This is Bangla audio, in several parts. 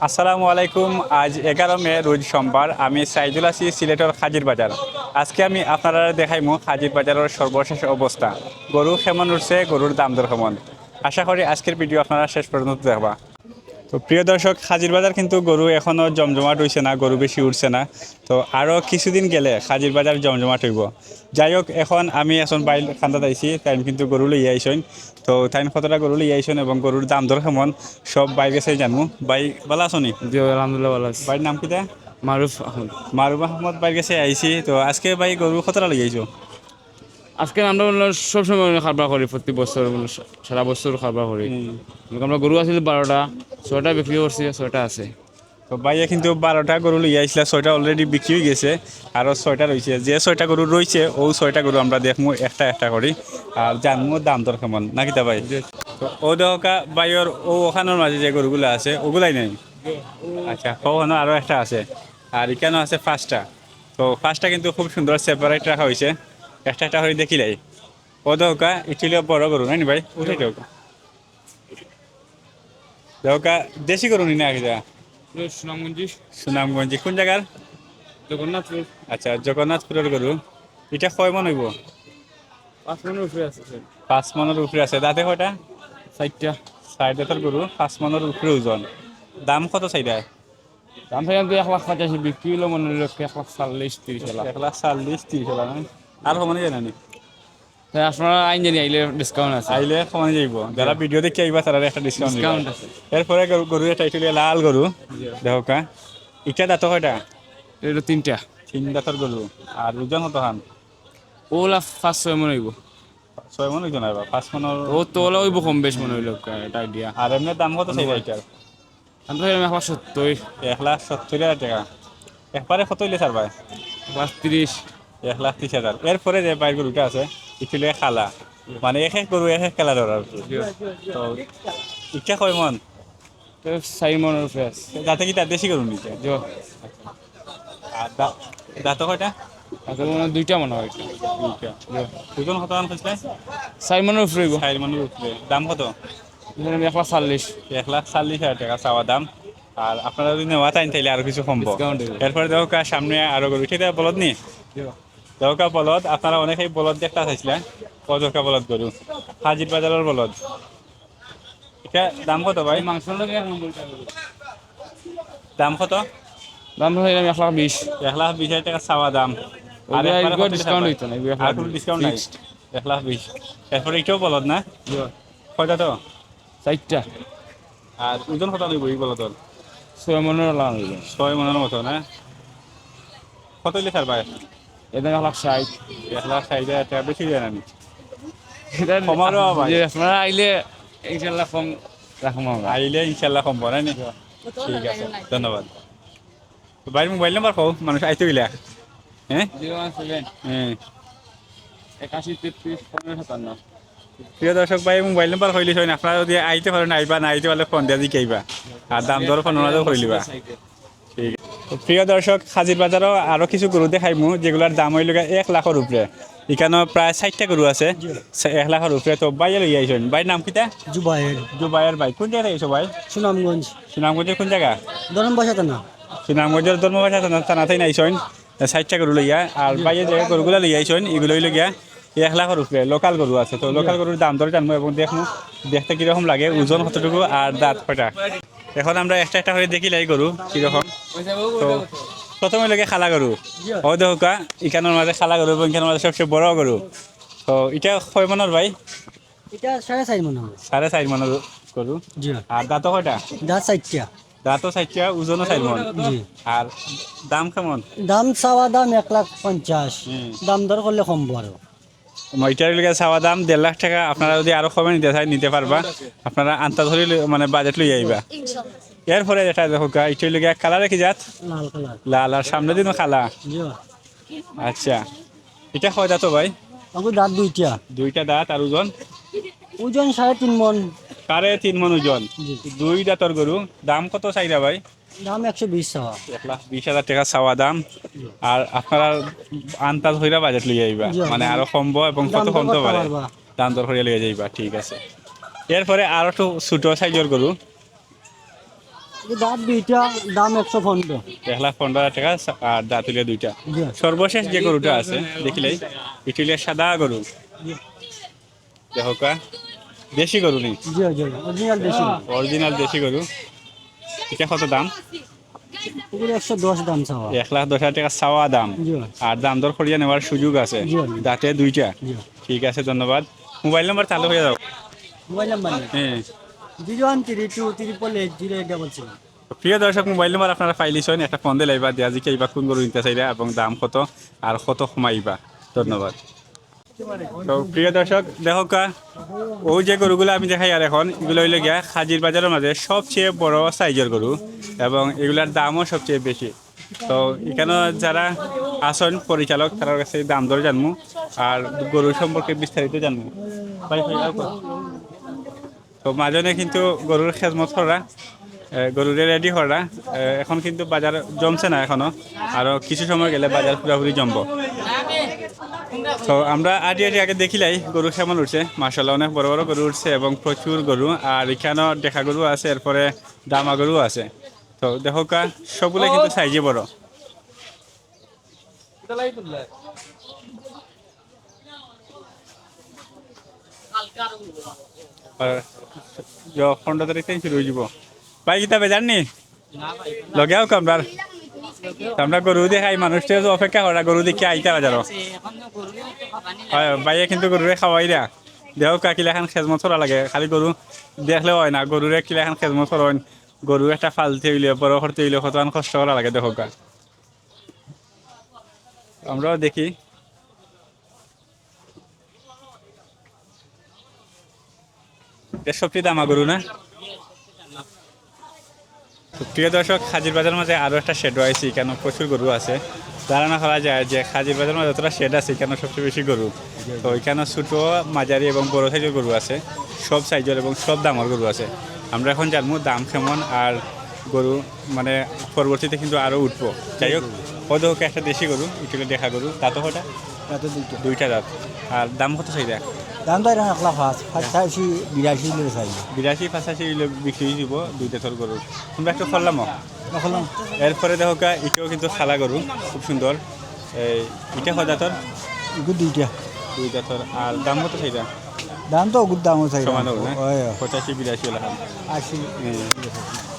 আসসালামু আলাইকুম। আজ 11 মে রোজ সোমবার। আমি সাইদুল আছি সিলেটের হাজির বাজার। আজকে আমি আপনারা দেখাইমু হাজির বাজারের সর্বশেষ অবস্থা। গরু কেমন উঠছে, গরুর দাম দর কেমন। আশা করি আজকের ভিডিও আপনারা শেষ পর্যন্ত দেখবা। তো প্রিয় দর্শক, হাজির বাজার কিন্তু গরু এখনও জমজমাট হইছে না, গরু বেশি উঠছে না। তো আরও কিছুদিন গেলে হাজির বাজার জমজমাট হইব। যাই হোক, এখন আমি বাইল খান্দাত আইছি, তাই কিন্তু গরু লই আইসন। তো তাই কতটা গরু লই আইসন এবং গরুর দাম দর কেমন সব বাই গেছে জানবো। বাই ভালো আছো নি? জি আলহামদুলিল্লাহ ভালো আছি। বাড়ির নাম কিটা? মারুফ আহমদ। মারুফ আহমদ বাই গেছে আইছি। তো আজকে বাই গরু কতটা লই আইছো? আজকে আমরা সবসময় খাবার করি, প্রতি বছর সারা বছর খাবার করি। আমরা গরু আছিল 12টা, 6টা বিক্রি করছি, 6টা আছে। তো বাইয়ে কিন্তু 12টা গরু লই আইসলা, 6টা অলরেডি বিক্রি হয়ে গেছে, আরও 6টা রয়েছে। যে 6টা গরু রয়েছে ও 6টা গরু আমরা দেখমু একটা একটা করি আর জানমু দাম দর কেমন, নাকি তা ভাই? তো ও দহকা বাইয়ের ও ওখানের মাঝে যে গরুগুলো আছে ওগুলাই নেই? আচ্ছা, ওখানে আরও একটা আছে আর এখানেও আছে 5টা। তো 5টা কিন্তু খুব সুন্দর সেপারেট রাখা হয়েছে, একটা একটা করে দেখিলাই। ও দহকা ইটিলে বড় গরু নাই নি ভাই? উঠে দহকা দহকা দেশি গরু নি না আগে যা? সুনামগঞ্জি সুনামগঞ্জি কোন জায়গার? জগন্নাথপুর। আচ্ছা, জগন্নাথপুরের গরু। এটা কয় মন হইব? 5 মনের উপরে আছে 5 মনের উপরে আছে। দাঁতে কয়টা? 4টা। 6 দাঁতের গরু, 5 মনের উপরে ওজন। দাম কত চাইদায়? দাম থেকে 1,85,000 বিক্রি হলো, মনে হলো 1,40,30 হলো। 1,40,30 হলাম। আর কমানো যায় না নি? তাই আপনারা আইন জানি আইলে ডিসকাউন্ট আছে। আইলে কমানো যাইব। যারা ভিডিও দেখে আইবা তারা একটা ডিসকাউন্ট দিবা। ডিসকাউন্ট আছে। এরপরে গরু এটা একটু লাল গরু দেহকা। এটা দাঁত কয়টা? এটা 3টা। 3 দাঁতের গরু। আর ওজন কত খান? ওলা 5-6 মন হইব। 6 মন ওজন আইবা। 5 মনের। ও তো ওলা হইব কম বেশ মনে হইলো, এটা আইডিয়া। আর এমনি দাম কত চাইবা এটার? আমরা 1,70,000, 1,70,000 টাকা। একবারে কত হইলে ছাড়বা? 1,30,000। 1,30,000। এরপরে যে বাইর গরুটা আছে ইফিলে খালা, মানে এক এক গরু এক এক কালারের আর কি। তো ইচ্ছা কয় মন? 4 মনের উপরে আছে। যাতে কি তার দেশি গরু নিতে। জো আর দাঁত কয়টা? তাতে মনে হয় 2টা মনে হয় এটা। দুইটা। দুজন কত মান খুঁজলে? 4 মনের উপরে হইব। 4 মনের উপরে। দাম কত? এখানে 1,40,000 1,40,000 টাকা চাওয়া দাম। আর আপনারা যদি নেওয়া চাইন তাইলে আরো কিছু কমবো। ডিসকাউন্ট হইব। এরপরে দেখো সামনে আরো গরু, সেটা বলদ নি? দরকার বলদ, আপনারা অনেকেই বলদ দেখতে চাইছিলেন। দরকার বলদ গরু, হাজির বাজারের বলদ। এটা দাম কত ভাই? মাংস লাগে এখন বলতে হবে। দাম কত? দাম হইলাম 1,20,000। 1,20,000 টাকা চাওয়া দাম। আর ওগুলা একবারে এগুলো কত ডিসকাউন্ট টাকা হইতো না, পায়? আর কোনো ডিসকাউন্ট নাই? 1,20,000। এরপরে এটাও বলদ না? কয়টা তো? 4টা। আর ওজন কত নিব এই বলদর? 6 মনের লাগানো হইব। 6 মনের মতো না? কত লিটার ভাই? এটা 1,60,000। 1,60,000 টাকা বেশি দেন আমি। এটা কমারও ভাই। যে আপনারা আইলে ইনশাআল্লাহ কম রাখবো আমরা। আইলে ইনশাল্লাহ কম বড় নি? ঠিক আছে, ধন্যবাদ। তো ভাই মোবাইল নাম্বার কও, মানুষ আইতে গেলে। হ্যাঁ 017 হ্যাঁ 81 33 1557। প্রিয় দর্শক ভাই, মোবাইল নাম্বার হইলে হয় না, আপনারা যদি আইতে পারেন আইবা, না আইতে পারলে ফোন দিয়া দিকে আইবা। আর দাম দর ফোন ওনাদেরও হইলিবা। ঠিক। তো প্রিয় দর্শক, হাজির বাজারও আরো কিছু গরু দেখাইমু যেগুলার দাম হইল 1,00,000 উপরে। এখানে প্রায় 60টা গরু আছে 1,00,000 উপরে। তো বাইরে লই আইসেন। ভাই নাম কিটা? জুবাইর, জুবাইর ভাই। কোন জায়গায় আইসো ভাই? সুনামগঞ্জ, সুনামগঞ্জের কোন জায়গা? ধরুন বসাতে না। সুনামগঞ্জের ধর্মভাষা থানাতেই নাইছইন 60টা গরু লইয়া। আর বাইরে যে গরুগুলা লইয়া আইসইন এগুলো হইল গিয়া 1,00,000 উপরে। লোকাল গরু আছে, তো লোকাল গরুর দাম দর জানবো এবং দেখবো দেখতে কিরকম লাগে, ওজন কতটুকু আর দাঁত কয়টা। এখন আমরা একটা একটা করে দেখি লাই গরু কিরকম। তো প্রথমে লাগে খালা গরু। ও দেখা ইখানোর মাঝে খালা গরু এবং ইখানোর মাঝে সবচেয়ে বড় গরু। তো এটা 6 মনের ভাই? এটা 4.5 মনে হবে। 4.5 মনের গরু। জি, আর দাঁত কয়টা? দাঁত 4টা। দাঁতও 60টা, ওজনও 4 মন। জি, আর দাম কেমন? দাম চাওয়া দাম 1,50,000। দাম দর করলে কমবো আরো। মইটার লিগে চাওয়া দাম 1,50,000 টাকা। আপনারা যদি আরো কমে নিতে চাই নিতে পারবা। আপনারা আন্তা ধরে মানে বাজেট লই আইবা। এরপরে যেটা দেখো এটা লিগে কালারে কি জাত? লাল কালার। লাল। আর সামনে দিনও খালা। জি, আচ্ছা, এটা কয় দাঁত ভাই? আমাকে দাঁত 2টা। 2টা দাঁত। আর ওজন? ওজন 3.5 মন। 3.5 মন ওজন। জি, 2 দাঁতর গরু। দাম কত চাইরা ভাই? দাম 120 চাওয়া। 1,20,000 টাকা চাওয়া দাম। আর আপনারা আন্তাজ হইরা বাজেট লই আইবা, জি, মানে আরো কমবো এবং দাম কত দর কমতে করতে পারে পারবা। দাম দর হইয়া লইয়া যাইবা। ঠিক আছে। এরপরে আরো একটু ছোট সাইজের গরু। এই দাঁত দুইটা, দাম 115। 1,15,000 টাকা আর দাঁতুলিয়া দুইটা। জি সর্বশেষ যে গরুটা আছে দেখিলেই ইটুলিয়া সাদা গরু, দেখো কা দেশি গরু নেই, জি জি অরিজিনাল দেশি। অরিজিনাল দেশি গরু। এটা কত দাম? এগুলো 110 দাম চাওয়া। 1,10,000 টাকা চাওয়া দাম, জি আর দাম দর করিয়া নেওয়ার সুযোগ আছে। জি। দাঁতে দুইটা। জি ঠিক আছে, ধন্যবাদ। মোবাইল নাম্বার চালু হয়ে যাও। মোবাইল নাম্বার হ্যাঁ, 0132380877। প্রিয় দর্শক, মোবাইল নাম্বার আপনারা ফাইলিছেন, একটা ফোন দিলে এইবার দেওয়া জিকে এইবার কোন গরু নিতে চাইলে এবং দাম কত আর কত কমাইবা। ধন্যবাদ। তো প্রিয় দর্শক, দেখো কা ওই যে গরুগুলো আমি দেখাই আর এখন এগুলো হইলে গিয়া হাজির বাজারের মাঝে সবচেয়ে বড় সাইজের গরু এবং এগুলার দামও সবচেয়ে বেশি। তো এখানে যারা আসন পরিচালক তার কাছে দাম দর জানবো আর গরু সম্পর্কে বিস্তারিত জানবো। তো মাজনে কিন্তু গরুর খেজমত করা, গরুরে রেডি করা, এখন কিন্তু বাজার জমছে না এখনো, আরো কিছু সময় গেলে বাজার পুরোপুরি জমব। তো আমরা আগে দেখিলাই গরু কেমন উঠছে, মাশাআল্লাহ অনেক বড় বড় গরু উঠছে এবং প্রচুর গরু, আর এখানেও দেখা গরু আছে, এরপরে দামা গরু আছে। তো দেখো কা সবগুলো কিন্তু সাইজে বড়। পনেরো তারিখ থেকে শুরু হয়ে যাব। ভাই কিতাবে জাননি লগেও কামরার আমরা গরু দেখাই, মানুষটা তো অপেক্ষা করা গরু দেখে আইতে বাজার। হয় বাইরে কিন্তু গরুরে খাওয়াই দেয়া, দেহ কাকিলা এখন খেজমত ছড়া লাগে, খালি গরু দেখলেও হয় না, গরুরে কিলা এখন খেজমত ছড়ান, গরু একটা ফালতে হইলে বড় করতে হইলে কতক্ষণ কষ্ট করা লাগে দেখো কা। আমরাও দেখি সবচেয়ে দামা গরু না। প্রিয় দর্শক, হাজির বাজার মাঝে আরও একটা শেড রয়েছে, এখানে প্রচুর গরু আছে। ধারণা করা যায় যে হাজির বাজার মাঝে যতটা শেড আছে এখানে সবচেয়ে বেশি গরু। তো এখানে ছোটো, মাঝারি এবং বড় সাইজের গরু আছে, সব সাইজের এবং সব দামের গরু আছে। আমরা এখন জানবো দাম কেমন, আর গরু মানে পরবর্তীতে কিন্তু আরও উঠবো। যাই হোক, ওদেরকে একটা দেশি গরু, এগুলো দেখা গরু, দাঁতও কটা? দাঁত দুইটা। দুইটা দাঁত। আর দাম কত চাইদা? দাম তো এরকম 1,85 82 লেগে চাই। 82-85 বিক্রি হয়ে যাব দুইটা থর গরু। তোমরা একটু করলাম। এখন এরপরে দেখো কা এটাও কিন্তু খালা গরু, খুব সুন্দর। এই এটা কত দাঁতর? এগুলো দুইটা। দুই দাঁতর। আর দাম কত সেইটা? দাম তো ওগুলো দামও চাই। সমান হবে না? 85-82 হলে। 80।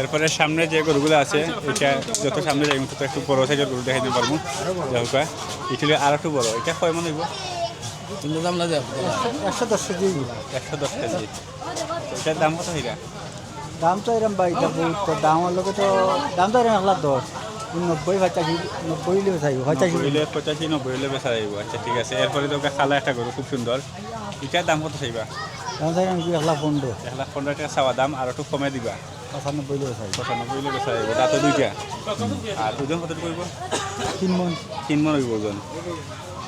এরপরে সামনে যে গরুগুলো আছে এটা যত সামনে যাই তত একটু বড় সাইজের গরু দেখাইতে পারবো। দেখো কা এটা আর একটু বড়। এটা কয় মন হইব? 110 কেজি। 110 কেজি। এটার দাম কত সেইটা? দাম তো এরকম বাইটা বহুত দামের লোকে তো দাম তো এরকম 110। 90-85 লেগে চাই। 85-90 হলে বেচা যাইব। আচ্ছা ঠিক আছে। এরপরে তো খালা একটা গরু খুব সুন্দর, এটার দাম কত চাইবা? দাম চাই নাকি 115। 1,15,000 টাকা চাওয়া দাম, আর একটু কমে দিবা। 95 লেগে চাই। 95 হলে বেচা যাইব। দাঁত দুইটা। আর ওজন কত করব? 3 মন। 3 মন হইব ওজন।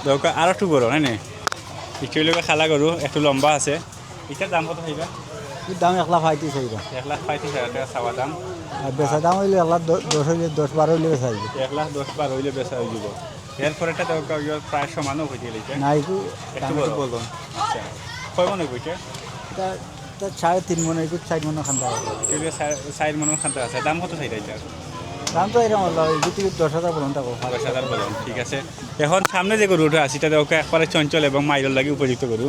দরকার আর একটু বড় হ্যাঁ নে, একটু লোক খালা গরু একটু লম্বা আছে, এটার দাম কত চাইবা? এর দাম 1,35 চাইবা। 1,35,000 টাকা চাওয়া দাম। আর বেচা দাম হইলে 1,10 হইলে 10-12 হইলে চাই। 1,10-12 হইলে বেচা হয়ে যাব। এরপরেটা দরকার প্রায় সমানও হয়ে গেলে না একটু একটু দাম বড়। বলবো। আচ্ছা কয় মনে হইব এটা? এটা 3.5 মন, একটু 4 মন খান্তা হবে। 4 মনের খান্তা আছে। দাম কত চাইটা এটা? দাম তো এরকম হলো এদিকে 10,000 বলুন টাকা। 10,000 বলেন, ঠিক আছে। এখন সামনে যে গরুটা আছে এটা দেখো একবারে চঞ্চল এবং মাইরর লাগে উপযুক্ত গরু।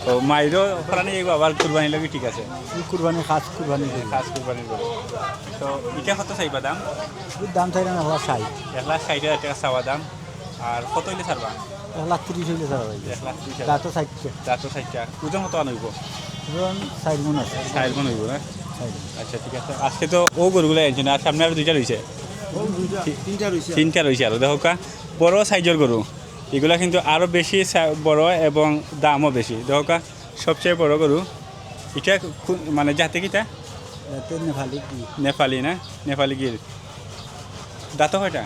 তো মাইরও ফলানি যাইব, আবার কুরবানি লাগে, ঠিক আছে। কুরবানি খাস কুরবানি করি। খাস কুরবানির গরু। তো এটা কত চাইবা দাম? এর দাম চাই না 1,60। 1,60,000 টাকা চাওয়া দাম। আর কত হইলে ছাড়বা? 1,30 হইলে ছাড়া ভাই। 1,30,000। দাঁত 60। দাঁতও 60টা। ওজন কত আনইব? ধরুন 4 মন আছে। 4 মন হইব না? 4। আচ্ছা ঠিক আছে। আজকে তো ও গরুগুলো আনছে না, আর সামনে আরো দুইটা রয়েছে। তিনটা রয়েছে আরো। দেখো কা বড় সাইজের গরু, এগুলা কিন্তু আরো বেশি বড় এবং দামও বেশি। দেখো কা সবচেয়ে বড় গরু এটা মানে জাতি কিটা? এতে নেপালি কি? নেপালি না? নেপালি গির। দাঁত কয়টা?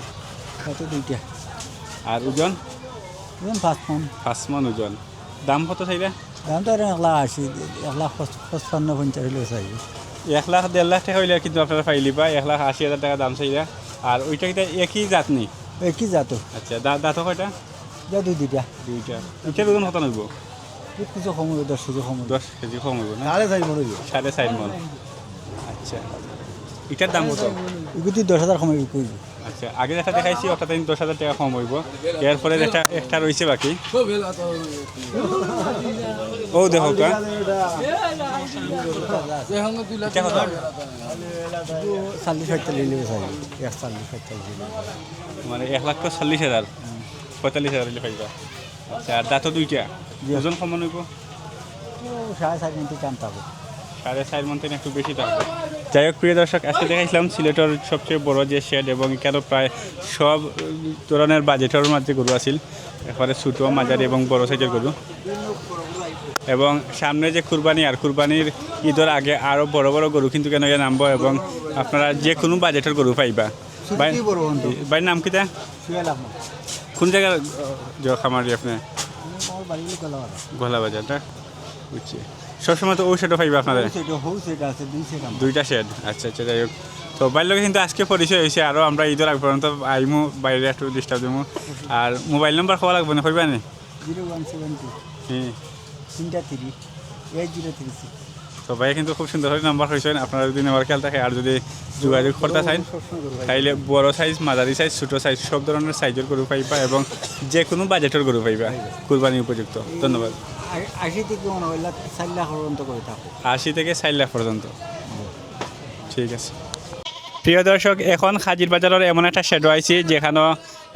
কত দুইটা। আর ওজন? ধরুন 5 মন। 5 মন ওজন। দাম কত চাইলে? দাম তো এরকম 1,80, 1,55 হইলে চাই। 1,00,000-1,50,000 টাকা হইলে কিন্তু আপনারা পাইলি বা 1,80,000 টাকা দাম চাইলে। আর ওইটা কিন্তু একই জাত নেই। কি জাতো? আচ্ছা দাঁত কয়টা? যা দুইটা। দুইটা। এটার ওজন কত নইব? কিছু কম হইব, 10 কেজি কম হইব। 10 কেজি কম হইব না? 4.5 মন হইব। 4.5 মন। আচ্ছা এটার দাম কত? এগুলি 10,000 কমে বিক্রি। আচ্ছা, আগে যেটা দেখাইছি ওটা 10,000 টাকা কম হইব। এরপরে যেটা একটা রয়েছে বাকি, ও দেখো কা এটা কত? 40-45 লিবে চাই, 40-45 লিবে। মানে 1,40,000, 45,000 হইলে পাইবা। আচ্ছা, আর দাঁতও দুইটা, ওজন সমান হইব? 4.5 মিনিট টান পাবো। 4.5 মন থেকে একটু বেশি থাকবে। যাই হোক প্রিয় দর্শক, আজকে দেখাইছিলাম সিলেটের সবচেয়ে বড় যে শেড, এবং এখানে প্রায় সব ধরনের বাজেটের মধ্যে গরু আছিল, এরপরে ছোটো, মাঝারি এবং বড় সাইজের গরু। এবং সামনে যে কুরবানি, আর কুরবানির ঈদের আগে আরও বড় বড় গরু কিন্তু কেন নামবো, এবং আপনারা যে কোনো বাজেটের গরু পাইবা। ভাই, ভাইয়ের নাম কিটা? শুয়ে লাভ নাই। কোন জায়গার খামারি আপনি? আমার বাড়ি গলা বাজারটা, বুঝছি। সবসময় তো ও সেটা পাইবা আপনাদের? সেটা আছে, 2 সেট আমার। দুইটা শেড, আচ্ছা আচ্ছা। যাই হোক, তো বাইরের লোকে কিন্তু আজকে পরিচয় হয়েছে, আরও আমরা ঈদের আগ পর্যন্ত আইমু, বাইরে একটু ডিস্টার্ব দেবো। আর মোবাইল নাম্বার খাওয়া লাগবে না, কইবা নি? 0172 হুম, 3 8036। তো ভাই কিন্তু খুব সুন্দর নাম্বার হয়েছেন, আপনারা যদি নেওয়ার খেয়াল থাকে। আর যদি যোগাযোগ করতে চান তাইলে বড় সাইজ, মাঝারি সাইজ, ছোটো সাইজ সব ধরনের সাইজের গরু পাইবা, এবং যে কোনো বাজেটের গরু পাইবা, কুরবানি উপযুক্ত। ধন্যবাদ। 80 থেকে 4 লাখ পর্যন্ত করে থাকো। 80 থেকে 4 লাখ পর্যন্ত, ঠিক আছে। প্রিয় দর্শক, এখন হাজির বাজারের এমন একটা শেড আইছি যেখানে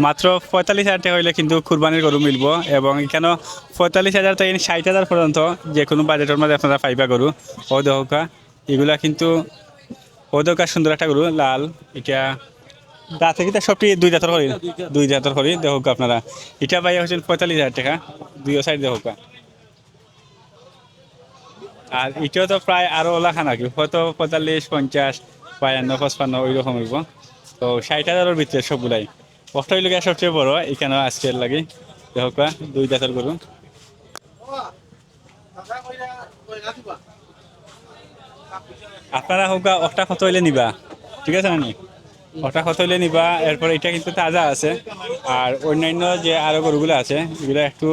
মাত্র 45,000 টাকা হইলে কিন্তু কুরবানির গরু মিলব, এবং এখানে 45,000 থেকে 60,000 পর্যন্ত যে কোনো বাজেটের মধ্যে আপনারা পাইবা গরু। ও দহকা এগুলা কিন্তু, ও দহকা সুন্দর একটা গরু, লাল। এটা দাঁতে কিন্তু সবটি 2 দাঁতের করি, 2 দাঁতের করি দেখুক আপনারা। এটা পাইয়া হচ্ছেন 45,000 টাকা, 2 সাইড দেখুকা। আর এটাও তো প্রায় আরও ওলাখা নাকি, হয়তো 45, 50, 52, 55 ওই রকম হইব। তো 60,000-এর ভিতরে সবগুলাই। কষ্ট হইল সবচেয়ে বড় এখানে আজকের লাগে, দেখো 2 দাঁতের গরু। আপনারা হোক ওটা কত হইলে নিবা, ঠিক আছে না? ওটা কত হইলে নিবা। এরপরে এটা কিন্তু তাজা আছে, আর অন্যান্য যে আরও গরুগুলো আছে এগুলো একটু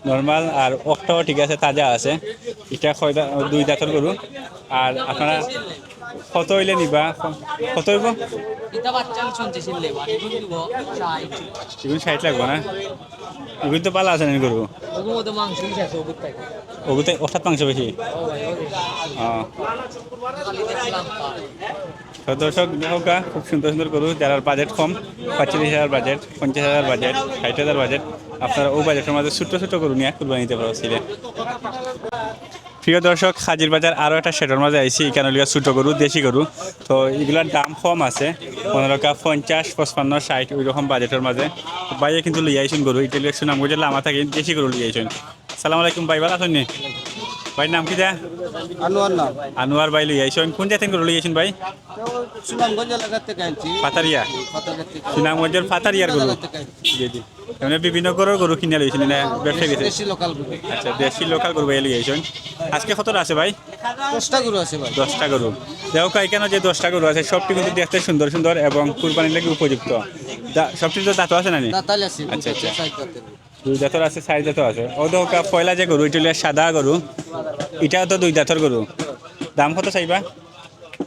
নর্মাল, আর ওটাও ঠিক আছে, তাজা আছে। এটা 2 দাঁতের গরু। আর আপনারা কত হইলে নিবা, কত হইব? এগুলো 60 লাগবে না? এগুলো তো পালা আছে না গরু, ওগুলোতে অর্থাৎ মাংস বেশি। তো দর্শক দেখা খুব সুন্দর সুন্দর গরু, যারা বাজেট কম, 45,000 বাজেট, 50,000 বাজেট, 60,000 বাজেট, আপনারা ও বাজেটের মধ্যে ছোট্ট ছোট্ট গরু নিয়ে কুরবানি দিতে পারছিলেন। প্রিয় দর্শক, হাজির বাজার আরও একটা শেডের মাঝে আইসি, এখানে লিয়া ছোটো গরু, দেশি গরু। তো এগুলোর দাম কম আছে, 15, 50, 55, 60 ওই রকম বাজেটের মাঝে। বাইরে কিন্তু লিয়ে আইসুন গরু, এটা লিয়ে সুনাম বুঝে লামা থাকি, দেশি গরু লিয়ে আইসুন। সালাম আলাইকুম ভাই, ভালো আছেন নি? ভাই নাম কি যা? আনোয়ার নাম। আনোয়ার ভাই লিয়ে আইসুন। কোন জাতের গরু লিয়ে আইসুন ভাই? সুনামগঞ্জ এলাকা থেকে আনছি। পাতারিয়া, সুনামগঞ্জের পাতারিয়ার গরু। জি জি, এমনি বিভিন্ন গরুর গরু কিনে লইছেন না ব্যবসায়ী গেছে? দেশি লোকাল গরু। আচ্ছা, দেশি লোকাল গরু ভাই লিয়ে আইসুন। আজকে কতটা আছে ভাই? 10টা গরু আছে ভাই। 10টা গরু। দেখো এখানে যে 10টা গরু আছে সবটি কিন্তু দেখতে সুন্দর সুন্দর এবং কুরবানির লাগে উপযুক্ত। সবটি তো দাঁত আছে না নি? দাতাল আছে। আচ্ছা আচ্ছা, 2 দাঁতর আছে, 4 দাঁতও আছে। ও দেখো পয়লা যে গরু এটা সাদা গরু, এটাও তো 2 দাঁতর গরু। দাম কত চাইবা?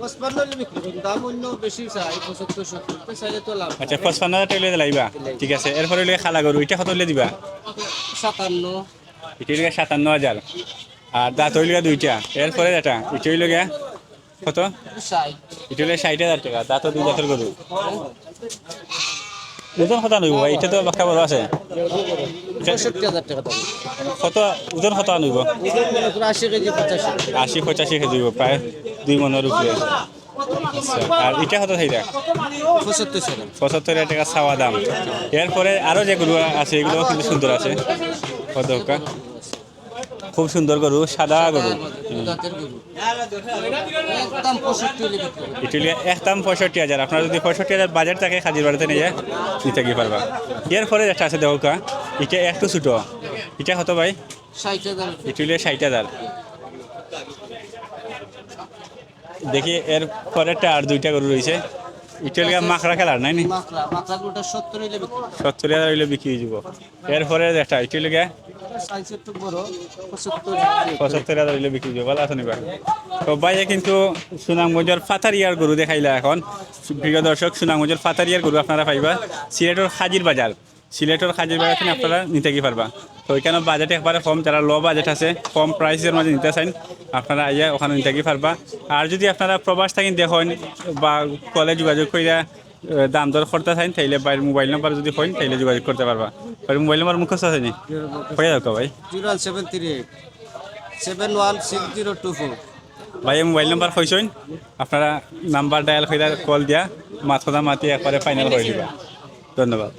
55 দাম অন্য বেশি চাই, 75-70 চাইলে তো লাভ। আচ্ছা, 55,000 টাকা লাইবা, ঠিক আছে। এরপরে খালা গরু, এটা কত হইলে দিবা? 57। এটা হইলে 57,000। আর দাঁত হইলে 2টা। এরপরে এটা হইলে কত? 60। এটা হইলে 60,000 টাকা, দাঁতও 2 দাঁতের গরু। ওজন কত আনব ভাই? এটা তো বাক্কা বড় আছে। 65,000 টাকা দাম। কত ওজন কত আনব? 80 কেজি 85। 80-85 কেজি হইব, প্রায় 2 মনের উপরে। আচ্ছা, আর এটা কত থাইরা? 75,000। 75,000 টাকা চাওয়া দাম। এরপরে আরও যে গরু আছে এগুলোও কিন্তু সুন্দর আছে। কত খুব সুন্দর গরু, সাদা গরু। দাঁতের গরু। একদম 65 লিখে। এটা হলে একদম 65,000। আপনার যদি 65,000 বাজেট থাকে হাজির বাড়িতে নিয়ে নিতে কি পারবা। এরপরে একটা আছে দেখা, এটা একটু ছোটো, এটা কত ভাই? 60,000। এটা হলে 60,000। দেখি এর পরেরটা আর 2টা গরু রয়েছে, এটা লিগা মাখরা খেলার নাই নি মাকড়া মাকড়াগুলোটা 70 হইলে বিক্রি 70,000 হইলে বিক্রি হয়ে যাব এরপরে একটা এটা লিগা সাইজ একটু বড় 75 75,000 হইলে বিক্রি হয়ে যাব ভালো আছেন ভাই তো ভাইয়া কিন্তু সুনামগঞ্জের ফাতারিয়ার গরু দেখাইলা এখন প্রিয় দর্শক সুনামগঞ্জের ফাতারিয়ার গরু আপনারা পাইবা সিলেটের হাজির বাজার থেকে আপনারা নিতে কি পারবা তো ওইখানে বাজেট একবারে কম যারা লো বাজেট আছে কম প্রাইসের মধ্যে নিতে চান আপনারা আইয়া ওখানে নিতে কি পারবা আর যদি আপনারা প্রবাস থাকেন দেখেন বা কলে যোগাযোগ করিয়া দাম দর করতে চান তাইলে বাইরের মোবাইল নাম্বার যদি হয় তাইলে যোগাযোগ করতে পারবা বাইরের মোবাইল নাম্বার মুখস্থ আছে নি কয়ে দাও ভাই 0738 716024 ভাই মোবাইল নাম্বার কইছেন আপনারা নাম্বার ডায়াল করে কল দিয়া মাত কথা মাতি একবারে ফাইনাল করে দিবা ধন্যবাদ